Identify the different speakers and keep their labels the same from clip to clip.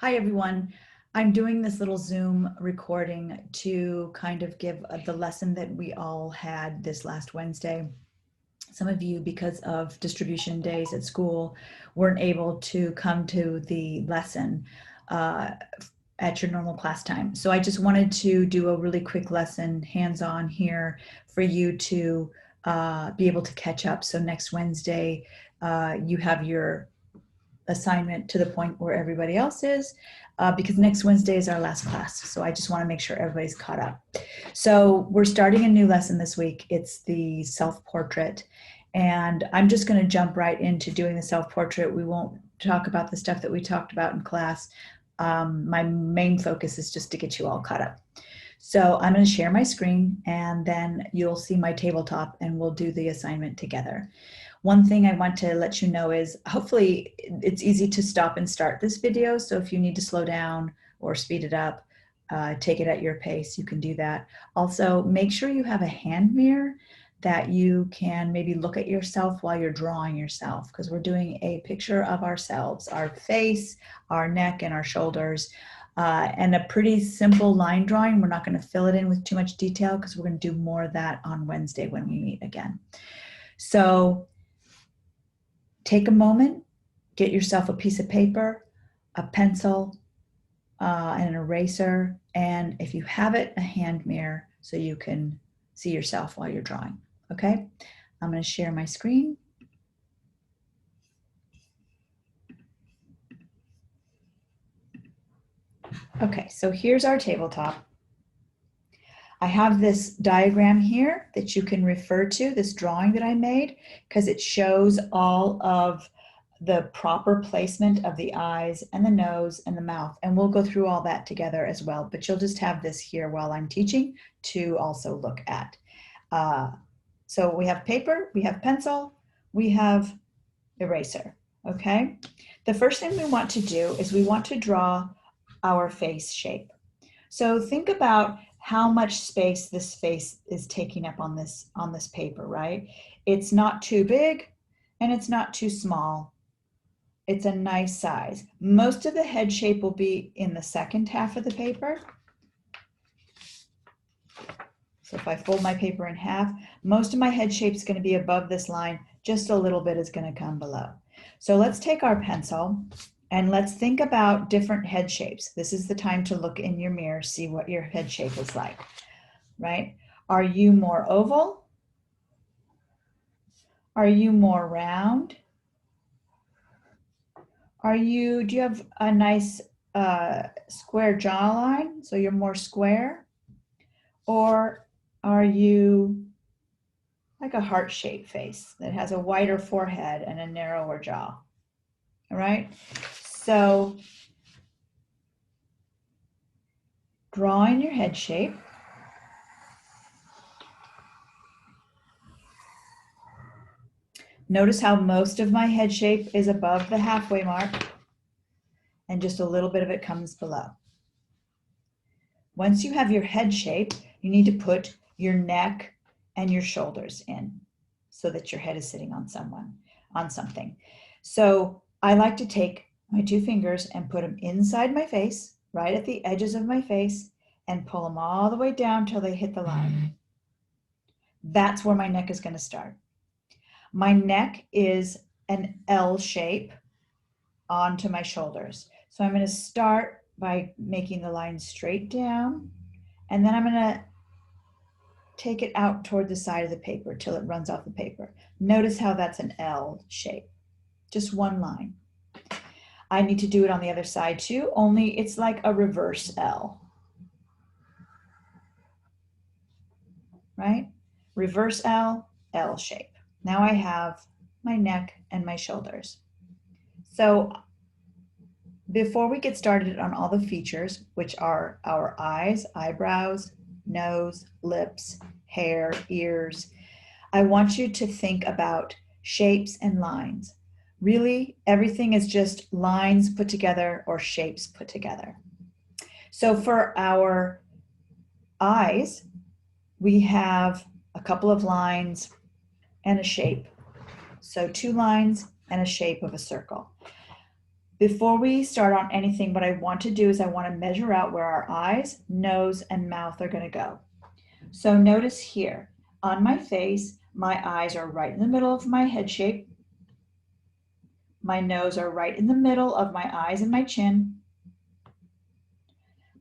Speaker 1: Hi, everyone. I'm doing this little Zoom recording to kind of give the lesson that we all had this last Wednesday. Some of you, because of distribution days at school, weren't able to come to the lesson at your normal class time. So I just wanted to do a really quick lesson, hands-on here, for you to be able to catch up. So next Wednesday, you have your assignment to the point where everybody else is, because next Wednesday is our last class. So I just want to make sure everybody's caught up. So we're starting a new lesson this week. It's the self-portrait. And I'm just going to jump right into doing the self-portrait. We won't talk about the stuff that we talked about in class. My main focus is just to get you all caught up. So I'm going to share my screen, and then you'll see my tabletop, and we'll do the assignment together. One thing I want to let you know is hopefully it's easy to stop and start this video. So if you need to slow down or speed it up, take it at your pace, you can do that. Also, make sure you have a hand mirror that you can maybe look at yourself while you're drawing yourself, because we're doing a picture of ourselves, our face, our neck, and our shoulders. And a pretty simple line drawing. We're not going to fill it in with too much detail because we're going to do more of that on Wednesday when we meet again. So take a moment, get yourself a piece of paper, a pencil, and an eraser, and if you have it, a hand mirror so you can see yourself while you're drawing. Okay, I'm going to share my screen. Okay, so here's our tabletop. I have this diagram here that you can refer to, this drawing that I made, because it shows all of the proper placement of the eyes and the nose and the mouth. And we'll go through all that together as well, but you'll just have this here while I'm teaching to also look at. So we have paper, we have pencil, we have eraser, okay? The first thing we want to do is we want to draw our face shape. So think about how much space this face is taking up on this paper, right? It's not too big and it's not too small. It's a nice size. Most of the head shape will be in the second half of the paper. So if I fold my paper in half, most of my head shape is going to be above this line. Just a little bit is going to come below. So let's take our pencil and let's think about different head shapes. This is the time to look in your mirror, see what your head shape is like, right? Are you more oval? Are you more round? Do you have a nice square jawline, so you're more square? Or are you like a heart-shaped face that has a wider forehead and a narrower jaw? All right, so drawing your head shape. Notice how most of my head shape is above the halfway mark and just a little bit of it comes below. Once you have your head shape, you need to put your neck and your shoulders in so that your head is sitting on something. So I like to take my two fingers and put them inside my face, right at the edges of my face, and pull them all the way down till they hit the line. That's where my neck is going to start. My neck is an L shape onto my shoulders. So I'm going to start by making the line straight down, and then I'm going to take it out toward the side of the paper till it runs off the paper. Notice how that's an L shape, just one line. I need to do it on the other side too, only it's like a reverse L, right? Reverse L, L shape. Now I have my neck and my shoulders. So before we get started on all the features, which are our eyes, eyebrows, nose, lips, hair, ears, I want you to think about shapes and lines. Really, everything is just lines put together or shapes put together. So for our eyes, we have a couple of lines and a shape. So 2 lines and a shape of a circle. Before we start on anything, what I want to do is I want to measure out where our eyes, nose, and mouth are going to go. So notice here, on my face, my eyes are right in the middle of my head shape. My nose are right in the middle of my eyes and my chin.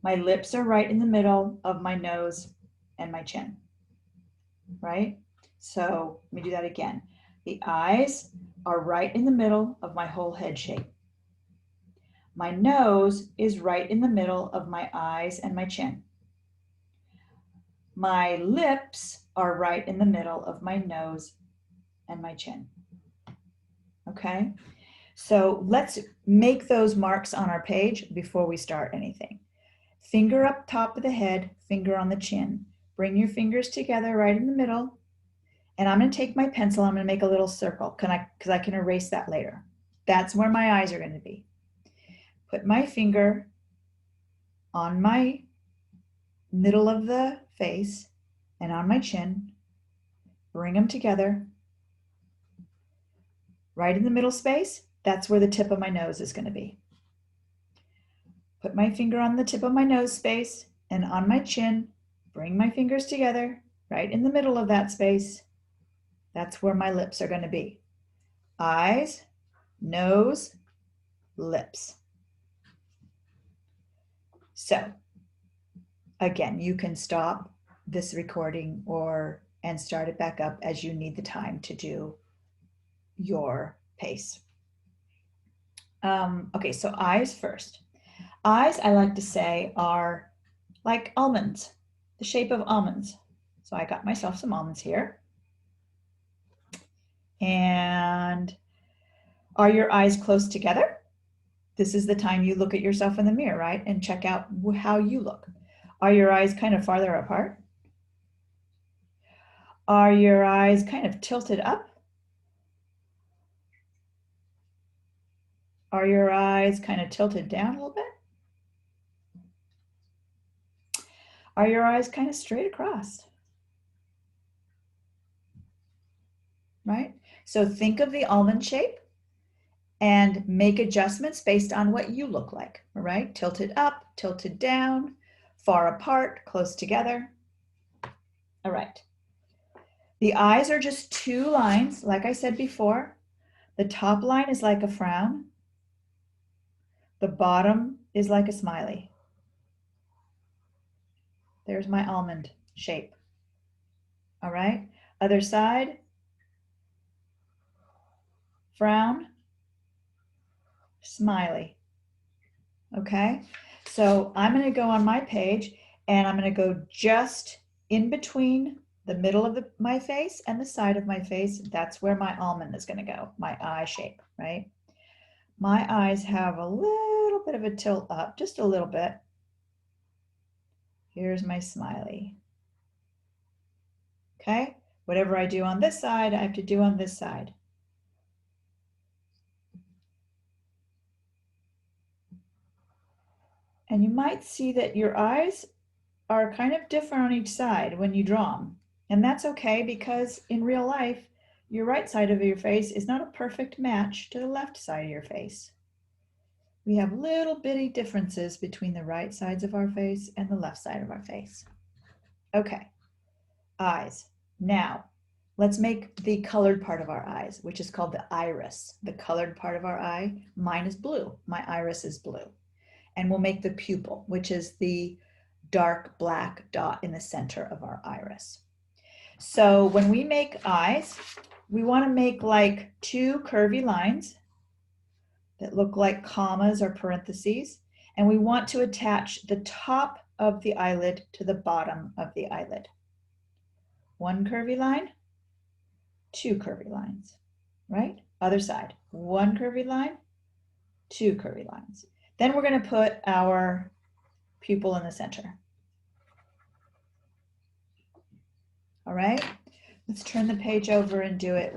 Speaker 1: My lips are right in the middle of my nose and my chin, right? So let me do that again. The eyes are right in the middle of my whole head shape. My nose is right in the middle of my eyes and my chin. My lips are right in the middle of my nose and my chin. Okay, so let's make those marks on our page before we start anything. Finger up top of the head, finger on the chin. Bring your fingers together right in the middle. And I'm going to take my pencil, I'm going to make a little circle because I can erase that later. That's where my eyes are going to be. Put my finger on my middle of the face and on my chin. Bring them together. Right in the middle space, that's where the tip of my nose is going to be. Put my finger on the tip of my nose space and on my chin. Bring my fingers together right in the middle of that space. That's where my lips are going to be. Eyes, nose, lips. So again, you can stop this recording and start it back up as you need the time to do your pace. Okay, so eyes first. Eyes, I like to say, are like almonds, the shape of almonds. So I got myself some almonds here. And are your eyes close together? This is the time you look at yourself in the mirror, right? And check out how you look. Are your eyes kind of farther apart? Are your eyes kind of tilted up? Are your eyes kind of tilted down a little bit? Are your eyes kind of straight across? Right? So think of the almond shape and make adjustments based on what you look like, all right? Tilted up, tilted down, far apart, close together. All right. The eyes are just two lines, like I said before. The top line is like a frown. The bottom is like a smiley. There's my almond shape. All right. Other side, frown, smiley. Okay. So I'm going to go on my page and I'm going to go just in between the middle of my face and the side of my face. That's where my almond is going to go, my eye shape, right? My eyes have a little bit of a tilt up, just a little bit. Here's my smiley. Okay, whatever I do on this side, I have to do on this side. And you might see that your eyes are kind of different on each side when you draw them. And that's okay because in real life, your right side of your face is not a perfect match to the left side of your face. We have little bitty differences between the right sides of our face and the left side of our face. Okay, eyes. Now, let's make the colored part of our eyes, which is called the iris. The colored part of our eye, mine is blue. My iris is blue. And we'll make the pupil, which is the dark black dot in the center of our iris. So when we make eyes, we want to make like two curvy lines that look like commas or parentheses. And we want to attach the top of the eyelid to the bottom of the eyelid. One curvy line, two curvy lines, right? Other side, one curvy line, two curvy lines. Then we're going to put our pupil in the center. All right, let's turn the page over and do it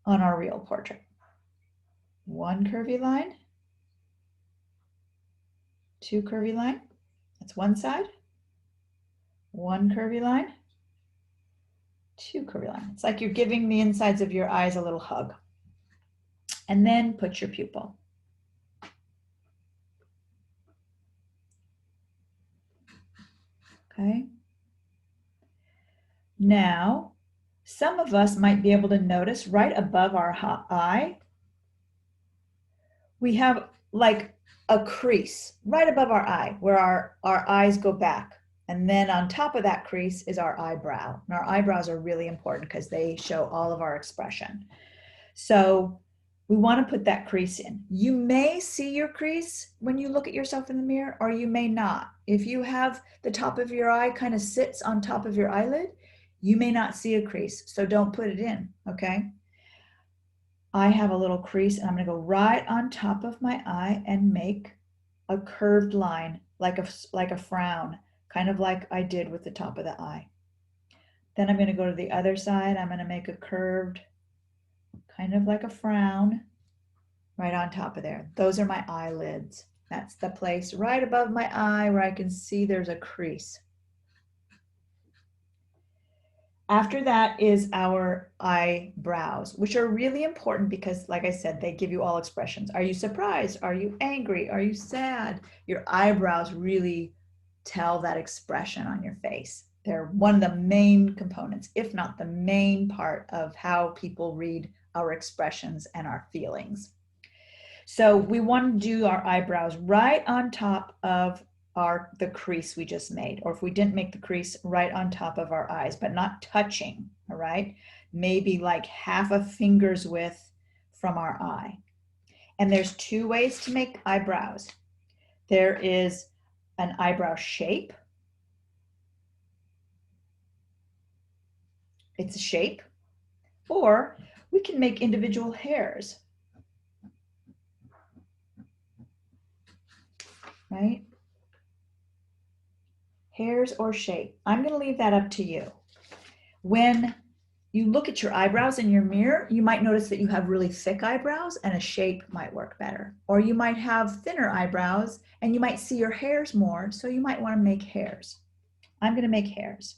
Speaker 1: on our real portrait. One curvy line, two curvy line. That's one side. One curvy line, two curvy line. It's like you're giving the insides of your eyes a little hug. and then put your pupil. Okay. Now, some of us might be able to notice right above our eye, we have like a crease right above our eye where our eyes go back. And then on top of that crease is our eyebrow. And our eyebrows are really important because they show all of our expression. So we want to put that crease in. You may see your crease when you look at yourself in the mirror, or you may not. If you have the top of your eye kind of sits on top of your eyelid, you may not see a crease. So don't put it in, okay? I have a little crease and I'm going to go right on top of my eye and make a curved line like a frown, kind of like I did with the top of the eye. Then I'm going to go to the other side. I'm going to make a curved, kind of like a frown, right on top of there. Those are my eyelids. That's the place right above my eye where I can see there's a crease. After that is our eyebrows, which are really important because, like I said, they give you all expressions. Are you surprised? Are you angry? Are you sad? Your eyebrows really tell that expression on your face. They're one of the main components, if not the main part of how people read our expressions and our feelings. So we want to do our eyebrows right on top of the crease we just made, or if we didn't make the crease, right on top of our eyes, but not touching, all right? Maybe like half a finger's width from our eye. And there's two ways to make eyebrows. There is an eyebrow shape. It's a shape. Or we can make individual hairs, right? Hairs or shape. I'm going to leave that up to you. When you look at your eyebrows in your mirror, you might notice that you have really thick eyebrows and a shape might work better. Or you might have thinner eyebrows and you might see your hairs more, so you might want to make hairs. I'm going to make hairs.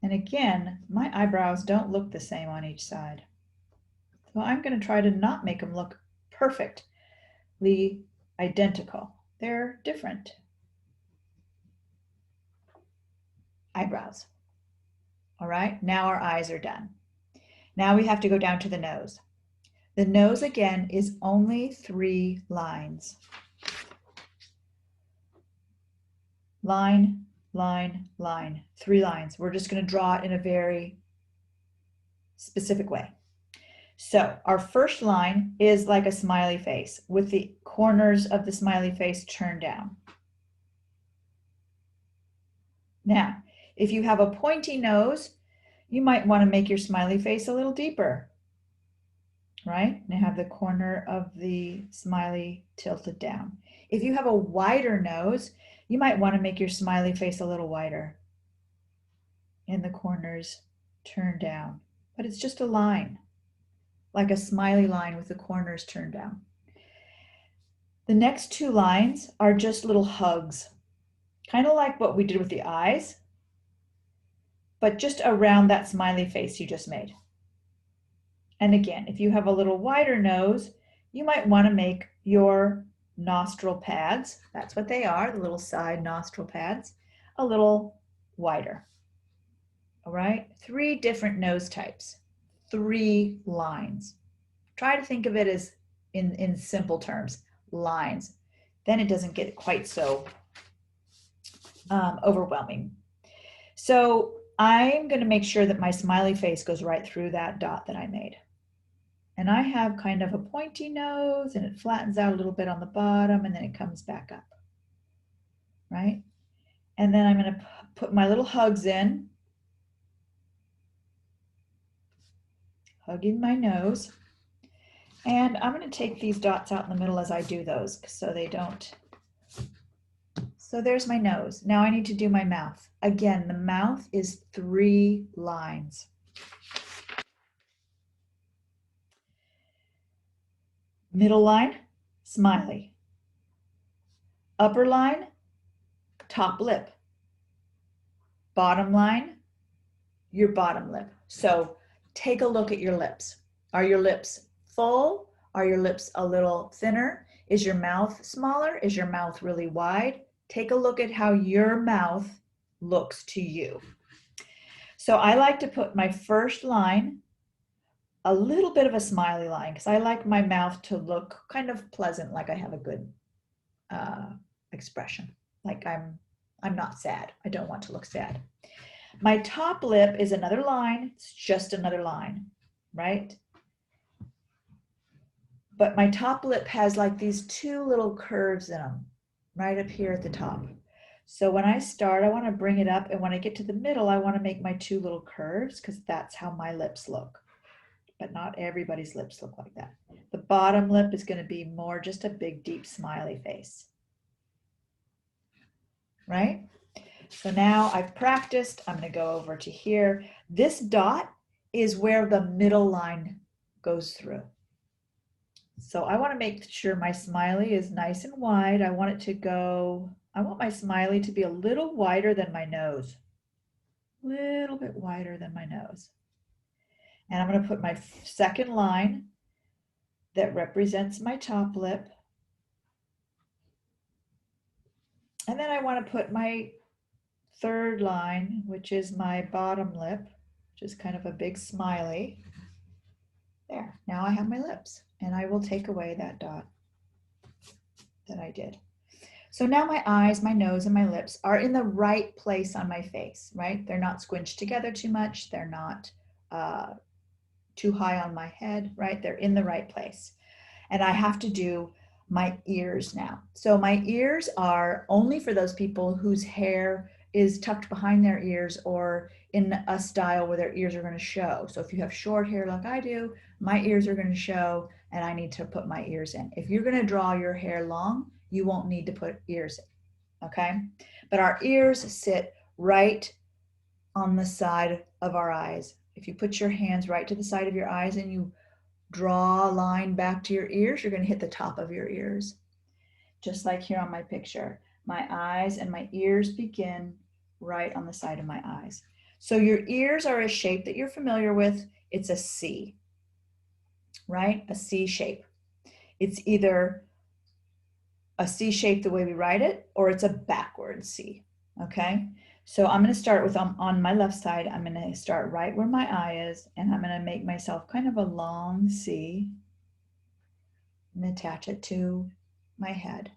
Speaker 1: And again, my eyebrows don't look the same on each side. So I'm going to try to not make them look perfectly identical. They're different. Eyebrows. All right, now our eyes are done. Now we have to go down to the nose. The nose again is only 3 lines. Line, line, line, 3 lines. We're just going to draw it in a very specific way. So our first line is like a smiley face with the corners of the smiley face turned down. Now, if you have a pointy nose, you might want to make your smiley face a little deeper, right? And have the corner of the smiley tilted down. If you have a wider nose, you might want to make your smiley face a little wider and the corners turned down. But it's just a line, like a smiley line with the corners turned down. The next 2 lines are just little hugs, kind of like what we did with the eyes, but just around that smiley face you just made. And again, if you have a little wider nose, you might want to make your nostril pads, that's what they are, the little side nostril pads, a little wider. All right, 3 different nose types, 3 lines. Try to think of it as in simple terms, lines. Then it doesn't get quite so overwhelming. So I'm going to make sure that my smiley face goes right through that dot that I made. And I have kind of a pointy nose and it flattens out a little bit on the bottom and then it comes back up, right? And then I'm going to put my little hugs in, hugging my nose. And I'm going to take these dots out in the middle as I do those so they don't. So there's my nose. Now I need to do my mouth. Again, the mouth is 3 lines. Middle line, smiley. Upper line, top lip. bottom line, your bottom lip. So take a look at your lips. Are your lips full? Are your lips a little thinner? Is your mouth smaller? Is your mouth really wide? Take a look at how your mouth looks to you. So I like to put my first line a little bit of a smiley line because I like my mouth to look kind of pleasant, like I have a good expression, like I'm not sad. I don't want to look sad. My top lip is another line. It's just another line, right? But my top lip has like these two little curves in them right up here at the top. So when I start, I want to bring it up, and when I get to the middle, I want to make my two little curves because that's how my lips look. But not everybody's lips look like that. The bottom lip is going to be more just a big, deep, smiley face. Right? So now I've practiced. I'm going to go over to here. This dot is where the middle line goes through. So I want to make sure my smiley is nice and wide. I want my smiley to be a little wider than my nose. A little bit wider than my nose. And I'm going to put my second line that represents my top lip. And then I want to put my third line, which is my bottom lip, which is kind of a big smiley. There, now I have my lips, and I will take away that dot that I did. So now my eyes, my nose, and my lips are in the right place on my face, right? They're not squinched together too much. They're not too high on my head, right? They're in the right place. And I have to do my ears now. So my ears are only for those people whose hair is tucked behind their ears or in a style where their ears are going to show. So if you have short hair like I do, my ears are going to show and I need to put my ears in. If you're going to draw your hair long, you won't need to put ears in, okay? But our ears sit right on the side of our eyes. If you put your hands right to the side of your eyes and you draw a line back to your ears, you're going to hit the top of your ears. Just like here on my picture. My eyes and my ears begin right on the side of my eyes. So your ears are a shape that you're familiar with. It's a C, right? A C shape. It's either a C shape the way we write it, or it's a backward C, okay? So I'm going to start with, on my left side, I'm going to start right where my eye is, and I'm going to make myself kind of a long C and attach it to my head.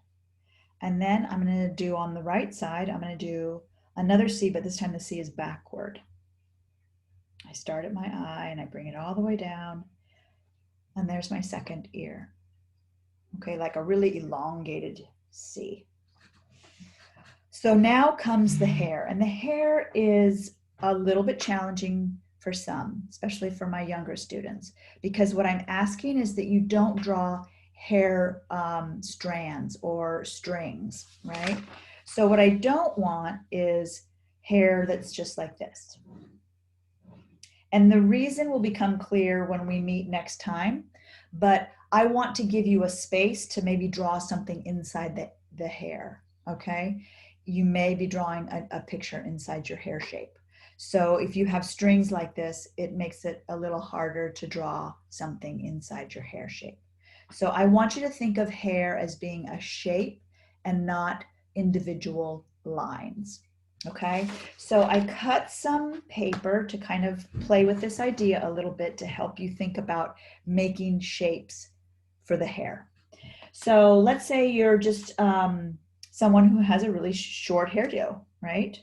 Speaker 1: And then I'm going to do on the right side, I'm going to do another C, but this time the C is backward. I start at my eye and I bring it all the way down, and there's my second ear. Okay, like a really elongated C. So now comes the hair, and the hair is a little bit challenging for some, especially for my younger students, because what I'm asking is that you don't draw hair strands or strings, right? So what I don't want is hair that's just like this. And the reason will become clear when we meet next time, but I want to give you a space to maybe draw something inside the hair, okay? You may be drawing a picture inside your hair shape. So if you have strings like this, it makes it a little harder to draw something inside your hair shape. So I want you to think of hair as being a shape and not individual lines. Okay, so I cut some paper to kind of play with this idea a little bit to help you think about making shapes for the hair. So let's say you're just someone who has a really short hairdo, right?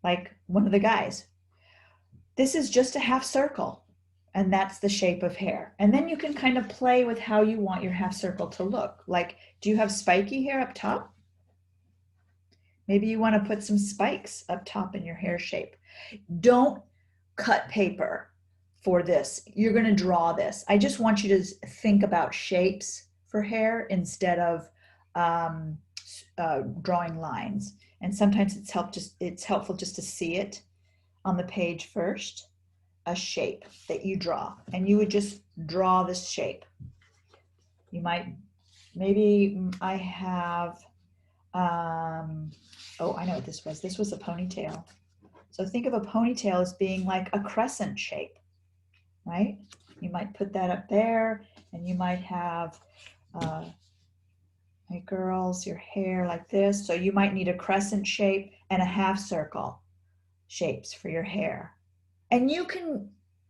Speaker 1: Like one of the guys. This is just a half circle, and that's the shape of hair. And then you can kind of play with how you want your half circle to look. Like, do you have spiky hair up top? Maybe you want to put some spikes up top in your hair shape. Don't cut paper for this. You're going to draw this. I just want you to think about shapes for hair instead of drawing lines. And sometimes it's helpful just to see it on the page first, a shape that you draw. And you would just draw this shape. You might, maybe I have Oh, I know what this was. This was a ponytail. So think of a ponytail as being like a crescent shape, right? You might put that up there, and you might have, hey girls, your hair like this. So you might need a crescent shape and a half circle shapes for your hair. And you can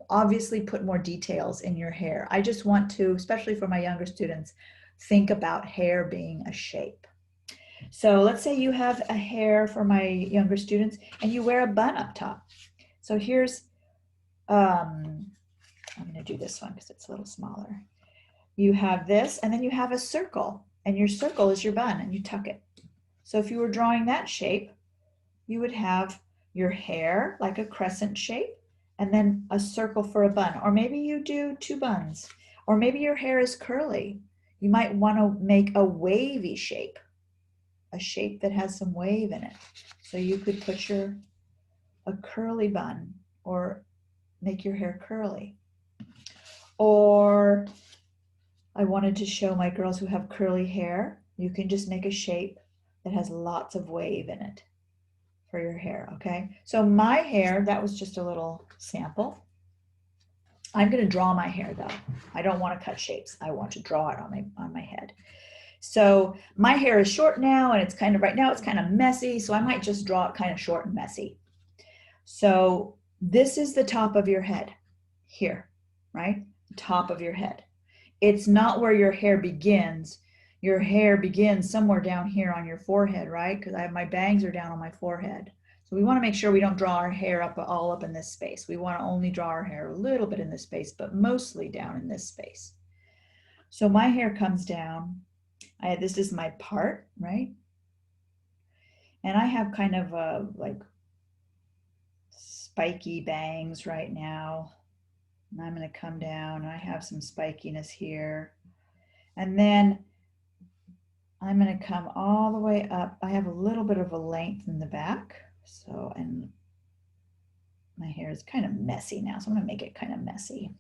Speaker 1: obviously put more details in your hair. I just want to, especially for my younger students, think about hair being a shape. So let's say you have a hair for my younger students and you wear a bun up top. So here's, I'm going to do this one because it's a little smaller. You have this, and then you have a circle, and your circle is your bun, and you tuck it. So if you were drawing that shape, you would have your hair like a crescent shape, and then a circle for a bun. Or maybe you do two buns, or maybe your hair is curly. You might want to make a wavy shape, a shape that has some wave in it. So you could put a curly bun, or make your hair curly. Or I wanted to show my girls who have curly hair, you can just make a shape that has lots of wave in it for your hair, okay? So my hair, that was just a little sample. I'm gonna draw my hair though. I don't wanna cut shapes. I want to draw it on my head. So my hair is short now, and it's kind of, right now it's kind of messy, so I might just draw it kind of short and messy. So this is the top of your head here, right? The top of your head. It's not where your hair begins. Your hair begins somewhere down here on your forehead, right? Because my bangs are down on my forehead. So we want to make sure we don't draw our hair all up in this space. We want to only draw our hair a little bit in this space, but mostly down in this space. So my hair comes down. This is my part, right? And I have kind of like spiky bangs right now. And I'm going to come down. I have some spikiness here. And then I'm going to come all the way up. I have a little bit of a length in the back. So, and my hair is kind of messy now, so I'm going to make it kind of messy.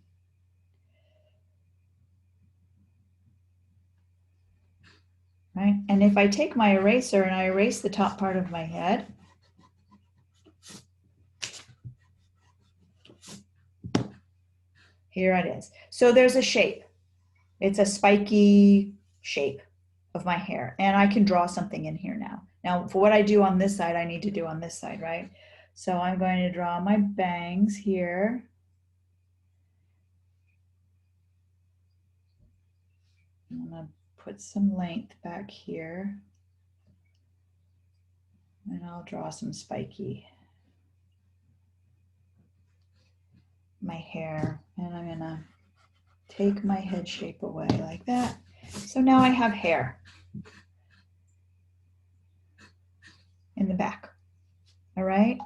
Speaker 1: Right? And if I take my eraser and I erase the top part of my head, here it is. So there's a shape. It's a spiky shape of my hair, and I can draw something in here now. Now, for what I do on this side, I need to do on this side, right? So I'm going to draw my bangs here. I'm going to put some length back here, and I'll draw some spiky my hair, and I'm going to take my head shape away like that. So now I have hair in the back. All right.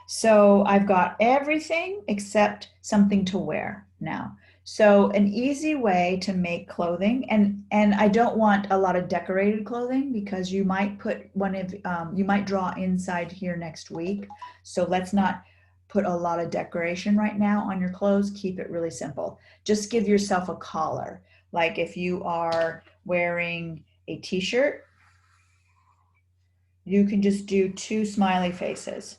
Speaker 1: So I've got everything except something to wear now. So an easy way to make clothing, and I don't want a lot of decorated clothing because you might put you might draw inside here next week. So let's not put a lot of decoration right now on your clothes. Keep it really simple. Just give yourself a collar. Like if you are wearing a t-shirt, you can just do two smiley faces.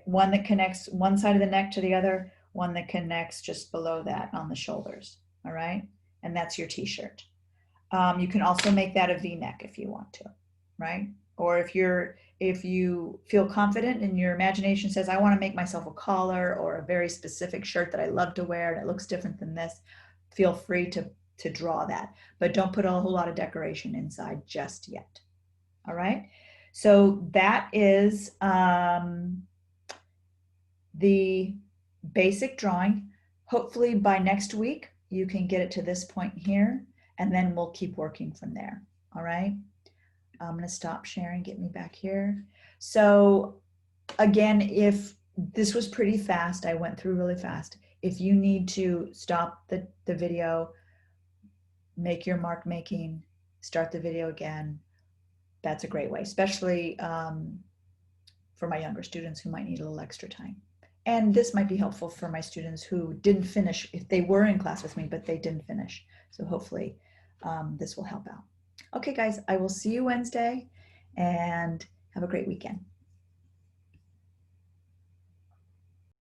Speaker 1: One that connects one side of the neck to the other, one that connects just below that on the shoulders, all right? And that's your t-shirt. You can also make that a V-neck if you want to, right? Or if you feel confident and your imagination says, I want to make myself a collar or a very specific shirt that I love to wear and it looks different than this, feel free to draw that. But don't put a whole lot of decoration inside just yet, all right? So that is the basic drawing. Hopefully by next week, you can get it to this point here, and then we'll keep working from there. All right. I'm going to stop sharing, get me back here. So again, if this was pretty fast, I went through really fast. If you need to stop the video, make your mark making, start the video again, that's a great way, especially for my younger students who might need a little extra time. And this might be helpful for my students who didn't finish, if they were in class with me, but they didn't finish. So hopefully this will help out. Okay, guys, I will see you Wednesday, and have Have a great weekend.